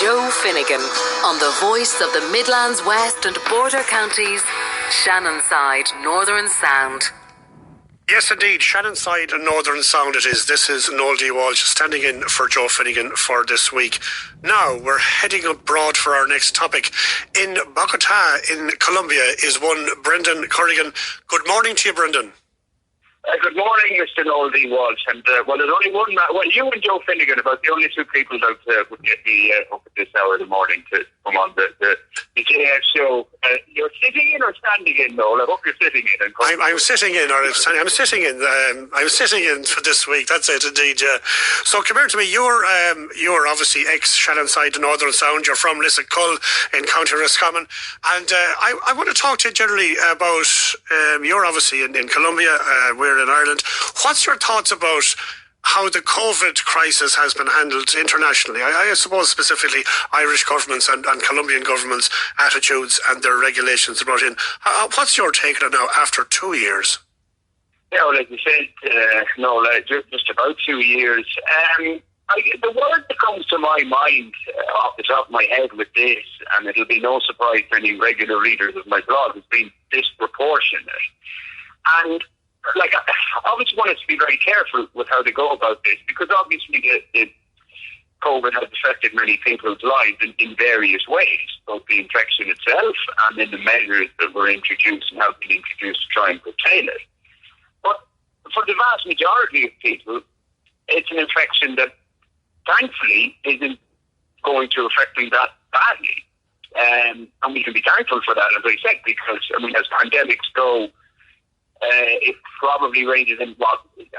Joe Finnegan on the voice of the Midlands West and Border Counties, Shannonside Northern Sound. Yes, indeed. Shannonside Northern Sound it is. This is Noel D. Walsh standing in for Joe Finnegan for this week. Now, we're heading abroad for our next topic. In Bogota, in Colombia, is one Brendan Corrigan. Good morning to you, Brendan. Good morning, Mr. Noel D. Walsh. And, there's only one man. Well, you and Joe Finnegan, about the only two people that would get me up at this hour in the morning to come on the JF show. You're sitting in or standing in, Noel? I hope you're sitting in. I'm sitting in, or I'm sitting in. I'm sitting in for this week. That's it, indeed. So come here to me. You're obviously ex-Shannonside Northern Sound. You're from Lissacull in County Roscommon. And I want to talk to you generally about, you're obviously in Colombia, we're in Ireland. What's your thoughts about how the COVID crisis has been handled internationally? I suppose specifically Irish governments and Colombian governments' attitudes and their regulations about it. What's your take on it now after 2 years? Yeah, well, as you said, just about 2 years. The word that comes to my mind off the top of my head with this, and it'll be no surprise to any regular readers of my blog, has been disproportionate. And I obviously want us to be very careful with how they go about this, because obviously the COVID has affected many people's lives in various ways, both the infection itself and then the measures that were introduced and have been introduced to try and curtail it. But for the vast majority of people, it's an infection that thankfully isn't going to affect them that badly. And we can be thankful for that, as I said, because, as pandemics go, it probably ranges in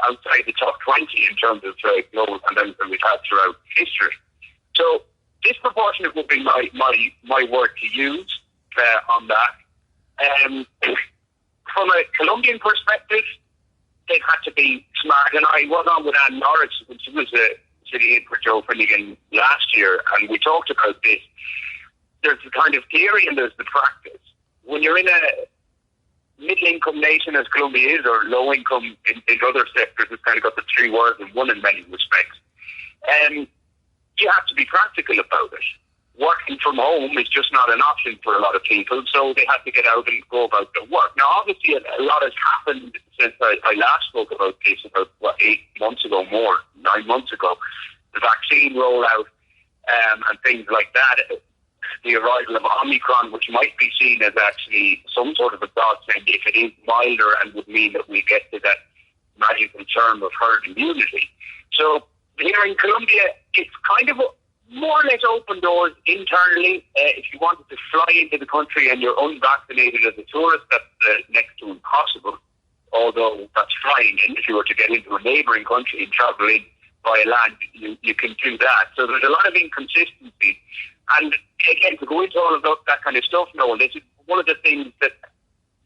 outside the top 20 in terms of global pandemics that we've had throughout history. So disproportionate would be my word to use on that. From a Colombian perspective, they've had to be smart. And I was on with Ann Norris, when she was sitting in for Joe Finnegan last year, and we talked about this. There's the kind of theory and there's the practice. When you're in a middle-income nation as Colombia is, or low-income in other sectors, it's kind of got the three words in one in many respects. You have to be practical about it. Working from home is just not an option for a lot of people, so they have to get out and go about their work. Now, obviously, a lot has happened since I last spoke about this, about 8 months ago, 9 months ago. The vaccine rollout and things like that. The arrival of Omicron, which might be seen as actually some sort of a godsend if it is milder and would mean that we get to that magical term of herd immunity. So here in Colombia, it's kind of more or less open doors internally. If you wanted to fly into the country and you're unvaccinated as a tourist, that's next to impossible. Although that's flying in. If you were to get into a neighbouring country and travel in by land, you can do that. So there's a lot of inconsistency. And again, to go into all of that kind of stuff, Noel, this is one of the things that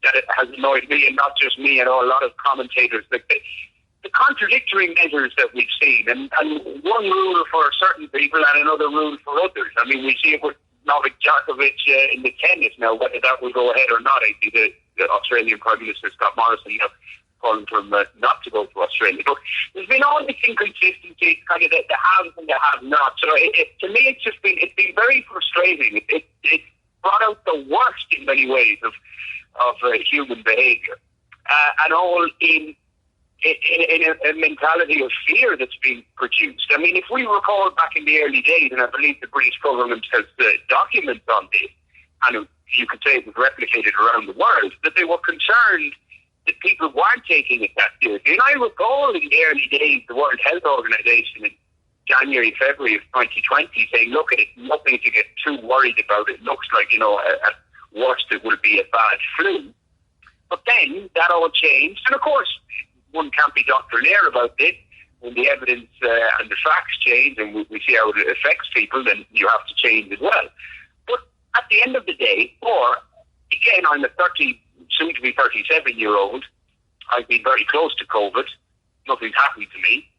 it has annoyed me, and not just me, and a lot of commentators, the contradictory measures that we've seen, and one rule for certain people and another rule for others. We see it with Novak Djokovic in the tennis now, whether that will go ahead or not. I see the Australian Prime Minister Scott Morrison calling for him not to go to Australia. But there's been all this inconsistency, kind of the haves and the have-nots. So to me, it's been very frustrating. It brought out the worst in many ways of human behaviour, and all in a mentality of fear that's been produced. If we recall back in the early days, and I believe the British government has documents on this, and you could say it was replicated around the world, that they were concerned that people weren't taking it that seriously. And I recall in the early days, the World Health Organization in January, February of 2020 saying, look, it's nothing to get too worried about. It looks like, at worst it will be a bad flu. But then that all changed. And of course, one can't be doctrinaire about this. When the evidence and the facts change and we see how it affects people, then you have to change as well. But at the end of the day, again, I'm a soon to be 37-year-old. I've been very close to COVID. Nothing's happened to me.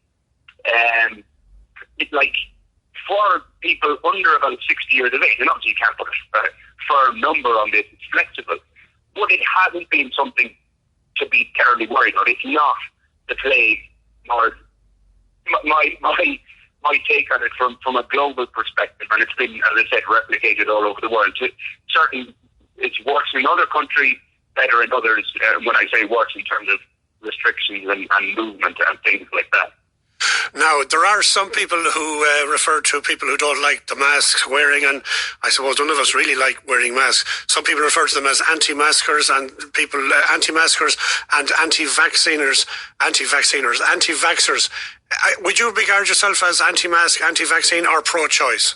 It's like for people under about 60 years of age, and obviously you can't put a firm number on this, it's flexible, but it hasn't been something to be terribly worried about. It's not the plague, or my my take on it from a global perspective, and it's been, as I said, replicated all over the world. Certain, it's worse in other countries, better in others, when I say worse in terms of restrictions and movement and things like that. Now, there are some people who refer to people who don't like the masks wearing, and I suppose none of us really like wearing masks. Some people refer to them as anti-maskers and people, anti-maskers and anti-vaxxers. Would you regard yourself as anti-mask, anti-vaccine, or pro-choice?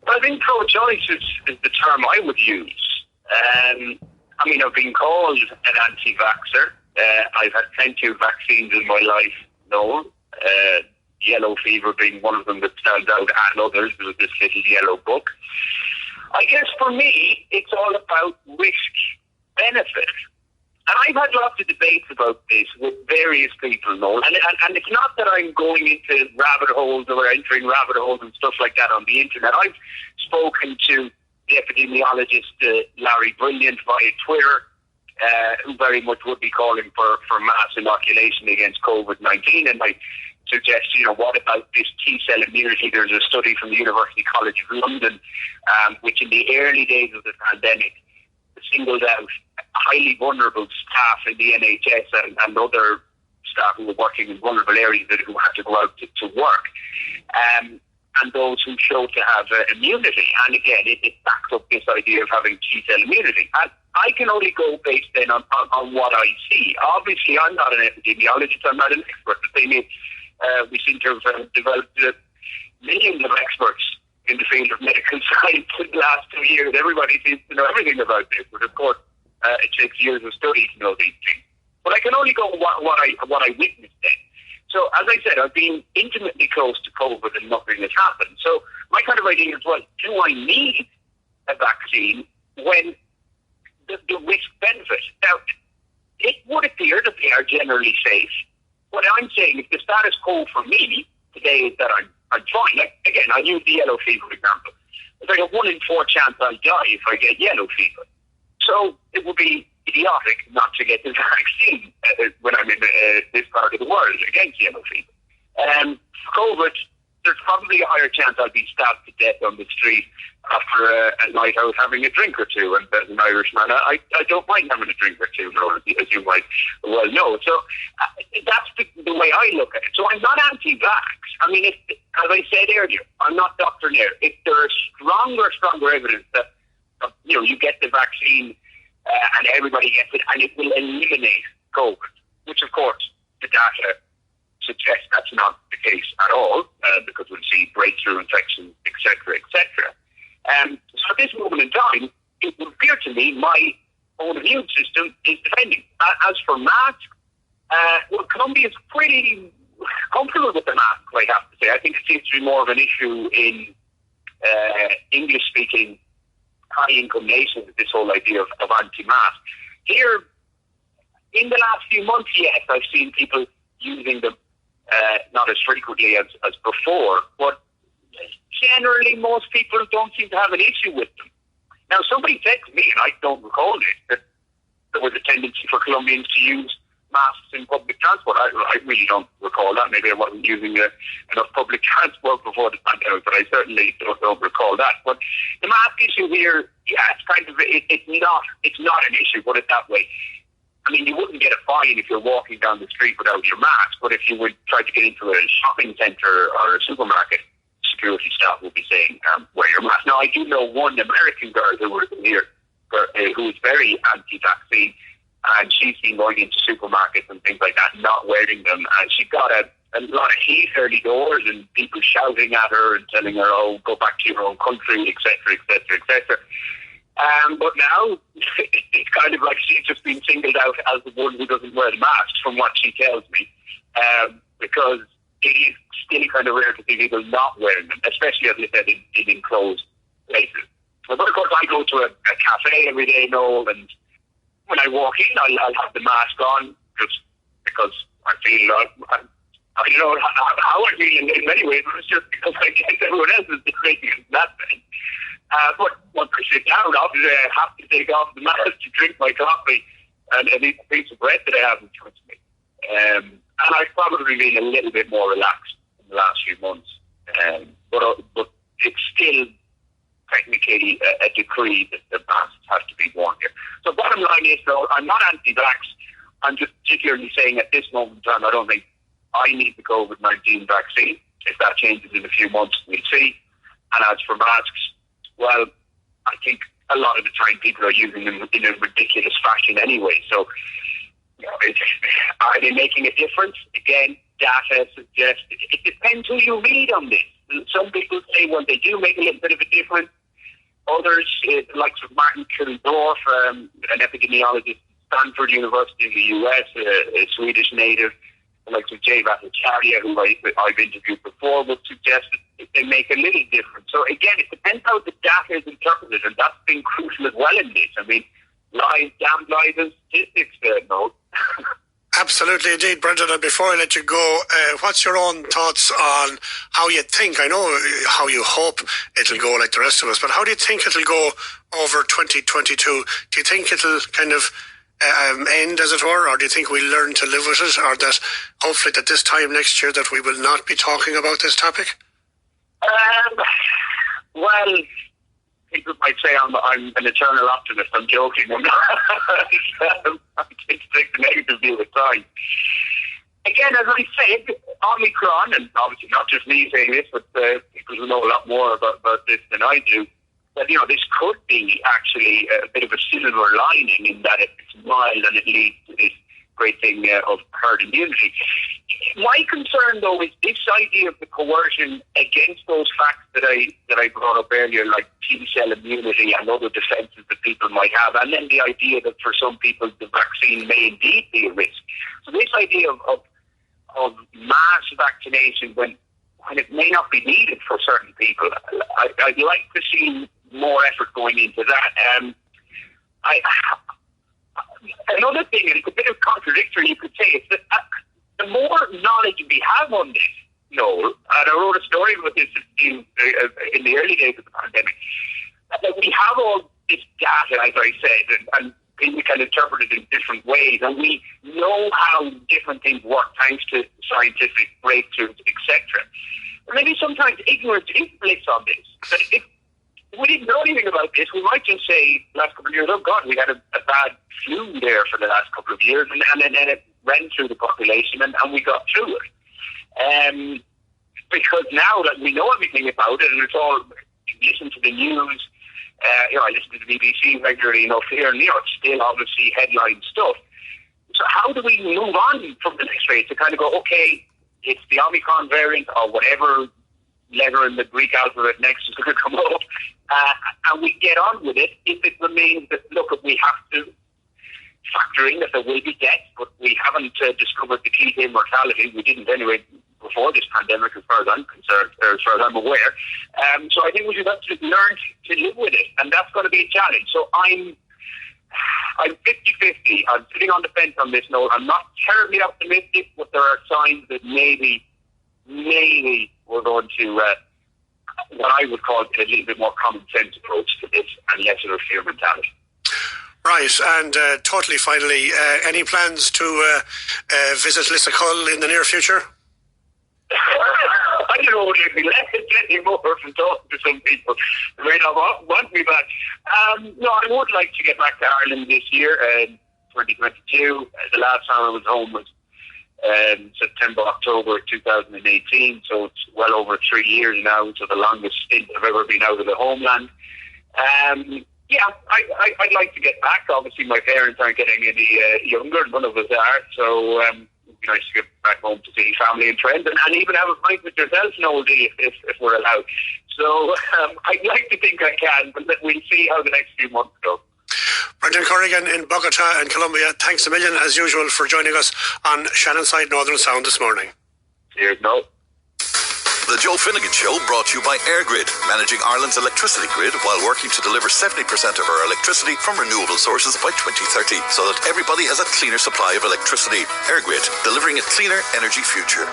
I think pro-choice is the term I would use. I mean, I've been called an anti-vaxxer. I've had plenty of vaccines in my life, Noel. Yellow fever being one of them that stands out, and others. There's this little yellow book. I guess for me, it's all about risk-benefit. And I've had lots of debates about this with various people, Noel. And it's not that I'm going into rabbit holes or entering rabbit holes and stuff like that on the internet. I've spoken to the epidemiologist Larry Brilliant via Twitter, who very much would be calling for mass inoculation against COVID-19. And I suggest, what about this T-cell immunity? There's a study from the University College of London, which in the early days of the pandemic singled out highly vulnerable staff in the NHS and other staff who were working in vulnerable areas who had to go out to work. And those who showed to have immunity. And again, it backs up this idea of having T-cell immunity. And I can only go based then on what I see. Obviously, I'm not an epidemiologist, I'm not an expert. The thing is, we seem to have developed millions of experts in the field of medical science in the last 2 years. Everybody seems to know everything about this, but of course, it takes years of study to know these things. But I can only go what I witnessed then. So, as I said, I've been intimately close to COVID and nothing has happened. So, my kind of idea is, well, do I need a vaccine when the risk-benefit? Now, it would appear that they are generally safe. What I'm saying is the status quo for me today is that I'm fine. Like, again, I use the yellow fever example. There's like a 1 in 4 chance I'll die if I get yellow fever. So, it would be idiotic not to get the vaccine when I'm in this part of the world against yellow fever. COVID, there's probably a higher chance I'll be stabbed to death on the street after a night out having a drink or two. And as an Irishman, I don't mind having a drink or two, as you might well know. So that's the way I look at it. So I'm not anti-vax. I mean, as I said earlier, I'm not doctrinaire. If there is stronger evidence that you get the vaccine and everybody gets it, and it will eliminate COVID, which of course the data suggests that's not the case at all, because we'll see breakthrough infections, etc., etc. So at this moment in time, it would appear to me my own immune system is defending. As for masks, well, Colombia is pretty comfortable with the mask, I have to say. I think it seems to be more of an issue in English-speaking high-income nations, this whole idea of anti-mask. Here, in the last few months, yes, I've seen people using them not as frequently as before, but generally most people don't seem to have an issue with them. Now, somebody said to me, and I don't recall this, that there was a tendency for Colombians to use masks in public transport. I really don't recall that. Maybe I wasn't using enough public transport before the pandemic, but I certainly don't recall that. But the mask issue here, yeah, it's kind of it's not an issue. Put it that way. I mean, you wouldn't get a fine if you're walking down the street without your mask, but if you would try to get into a shopping centre or a supermarket, security staff will be saying, wear your mask. Now, I do know one American girl who was here who is very anti-vaccine, and she's been going into supermarkets and things like that, not wearing them, and she got a lot of heat early doors and people shouting at her and telling her, oh, go back to your own country, etc., etc., etc. But now, it's kind of like she's just been singled out as the one who doesn't wear the mask, from what she tells me, because it is still kind of rare to see people not wearing them, especially, as I said, in enclosed places. But of course, I go to a cafe every day, Noel, and when I walk in, I'll have the mask on, just because I feel, I don't know how I feel in many ways, but it's just because I guess everyone else is doing it that thing. But once I sit down, obviously I have to take off the mask to drink my coffee and eat a piece of bread that I have in front of me. And I've probably been a little bit more relaxed in the last few months But it's still technically a decree that the mask has to be worn here. So bottom line is, though, I'm not anti-vax. I'm just particularly saying at this moment in time, I don't think I need the COVID-19 vaccine. If that changes in a few months, we'll see. And as for masks, well, I think a lot of the time people are using them in a ridiculous fashion anyway. So, are they making a difference? Again, data suggests it depends who you read on this. Some people say, well, they do make a little bit of a difference. Others, the likes of Martin Kildorf, an epidemiologist at Stanford University in the US, a Swedish native, the likes of Jay Bhattacharya, who I've interviewed before, would suggest that they make a little difference. So again, it depends how the data is interpreted, and that's been crucial as well in this. I mean, lies, damned lies, and statistics there, no. Absolutely, indeed, Brendan. And before I let you go, what's your own thoughts on how you think? I know how you hope it'll go like the rest of us, but how do you think it'll go over 2022? Do you think it'll kind of end, as it were, or do you think we'll learn to live with it, or that hopefully that this time next year that we will not be talking about this topic? Well, people might say I'm an eternal optimist. I'm joking. I'm not. I tend to take the negative view at times. Again, as I said, Omicron, and obviously not just me saying this, but people who know a lot more about this than I do, that, this could be actually a bit of a silver lining in that it's mild and it leads to this great thing of herd immunity. My concern, though, is this idea of the coercion against those facts that I brought up earlier, like T-cell immunity and other defences that people might have, and then the idea that for some people the vaccine may indeed be a risk. So this idea of mass vaccination when it may not be needed for certain people, I'd like to see more effort going into that. Another thing, and it's a bit of contradictory, you could say, is that the more knowledge we have on this, Noel, and I wrote a story about this in the early days of the pandemic, that we have all this data, as I said, and we can interpret it in different ways, and we know how different things work thanks to scientific breakthroughs, etc. Maybe sometimes ignorance is bliss on this. That if we didn't know anything about this, we might just say last couple of years, oh God, we had a bad flu there for the last couple of years, and then it ran through the population and we got through it. Because now that we know everything about it, and it's all, you listen to the news, I listen to the BBC regularly enough here, and it's still obviously headline stuff. So how do we move on from the next phase to kind of go, okay, it's the Omicron variant or whatever letter in the Greek alphabet next is going to come up, and we get on with it if it remains that, look, we have to factor in that there will be deaths, but we haven't discovered the key to immortality. We didn't anyway before this pandemic, as far as I'm concerned, or as far as I'm aware. So I think we should have to learn to live with it, and that's going to be a challenge. So I'm 50-50. I'm sitting on the fence on this note. I'm not terribly optimistic, but there are signs that maybe we're going to what I would call a little bit more common sense approach to this and less of a fear mentality. Right, and totally finally, any plans to visit Lissacull in the near future? I don't know what it'd be left anymore from talking to some people who may not want me back. No, I would like to get back to Ireland this year, 2022. The last time I was home was September, October 2018, so it's well over 3 years now, so the longest stint I've ever been out of the homeland. Yeah, I'd like to get back. Obviously, my parents aren't getting any younger, none of us are, so it'd be nice to get back home to see family and friends, and even have a pint with yourself, Noel D, if we're allowed. So I'd like to think I can, but we'll see how the next few months go. Brendan Corrigan in Bogota and Colombia, thanks a million as usual for joining us on Shannonside Northern Sound this morning. Cheers, Noel. The Joe Finnegan Show brought to you by EirGrid, managing Ireland's electricity grid while working to deliver 70% of our electricity from renewable sources by 2030 so that everybody has a cleaner supply of electricity. EirGrid, delivering a cleaner energy future.